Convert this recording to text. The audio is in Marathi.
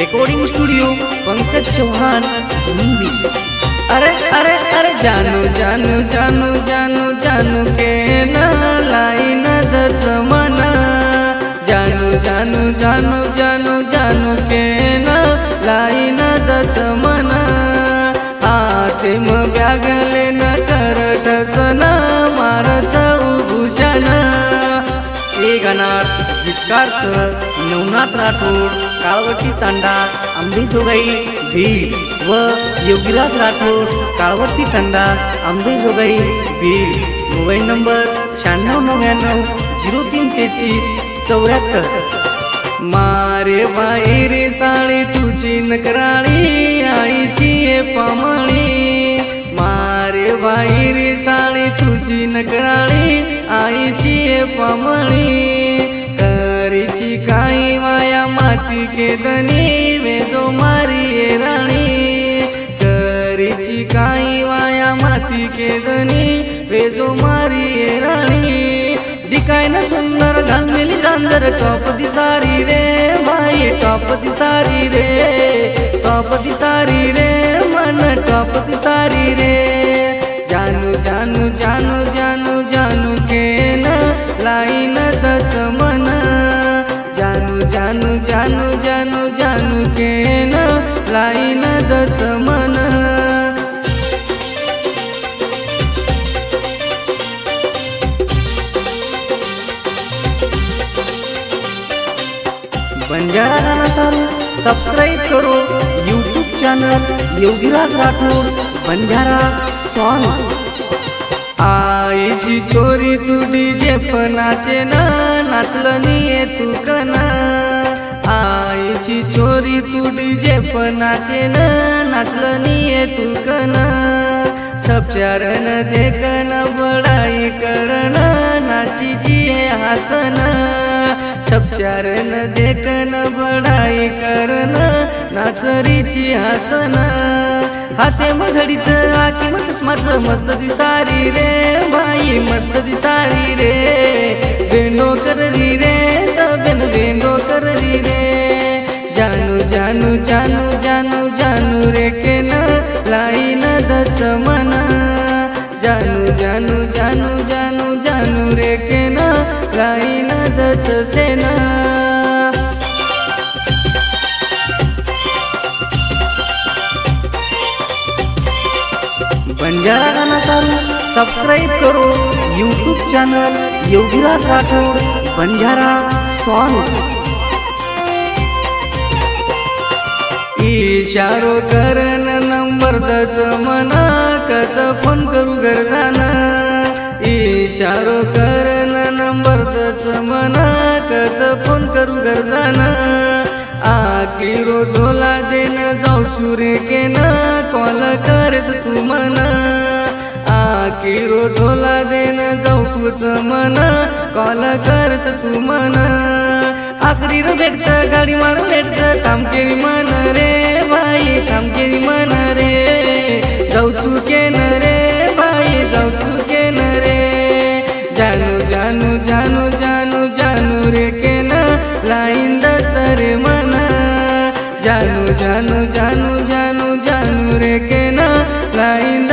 Recording studio Pankaj Chauhan Mumbai. अरे अरे अरे जानू जानू जानू जानू जानू के न लाइन दच मना, जानू जानू जानू जानू जानू के न लाइन दच मना, हाते म ब्यागले न करटसन मारच उभूषण। हे गाणार गीतकार नवनाथ राठोड, काळवटी तांडा, आंबेजोगाई बीड व योगीराज राठोड, काळवटी तांडा, आंबेजोगाई बीड। Mobile number 9699 0333 74। मारे बाई रे साळी तुझी नकराळी आईची पामणी, मारे बाई रे साळी तुझी नकराळी आईची पामणी, करीची काही माया माती केदनी वेजो मारी राणी, करीची काही माया माती केदनी वेजो मारी राणी। दिकाय न सुंदर घालमेली जांजर टॉप दिसारी रे बाई, टॉप दिसारी रे, टॉप दिसारी रे मन टॉप दिसारी रे। जानू जानू जानू जानू जानू के न लाइन दच मन, जानू जानू जानू जानू जानू के न लाइन दच मन। बंजारा गाना सारू सब्सक्राइब करो YouTube channel Yogiraj Rathod Banjara song. आईची छोरी तू डीजे पण नाचे ना, नाचलं निये तू कना, आईची छोरी तू डीजे पण नाचे ना, नाचलं निये तू कना, छपचारन देखन बड़ाई करन नाची जिये हसन, छपचारन देखन बड़ाई करन नाचरीची हसन। हाते मघडीच आकी म चष्माच मस्त दिसारी रे बाई, मस्त दिसारी रे, वेंडो कररी रे सबेन वेंडो कररी रे। जानू जानू जानू जानू जानू रे के न लाइन दच मना, जानू जानू जानू जानू जानू रे के न लाइन दच सेना। बंजारा गाना सारू सब्सक्राइब करो YouTube channel Yogiraj Rathod Banjara song. इशारो करन नंबर दच मना, कच फोन करू गरजाना, इशारो करन नंबर दच मना, कच फोन करू गरजाना। आकी रोजोला देन जाऊ चुरे के न कॉल करच तू मना, आकी रोजोला देन जाऊ तुझ मना, कॉल करच तू मना। आखरी र भेटच गाडी मार भेटच काम केली मन रे बाई, काम केली मन रे, जाऊ चुके न रे बाई, जाऊ चुके न रे। जानू जानू जानू जानू जानू रे के न लाइन दच रे मना, जानू जानू जानू जानू जानू रे के न लाइन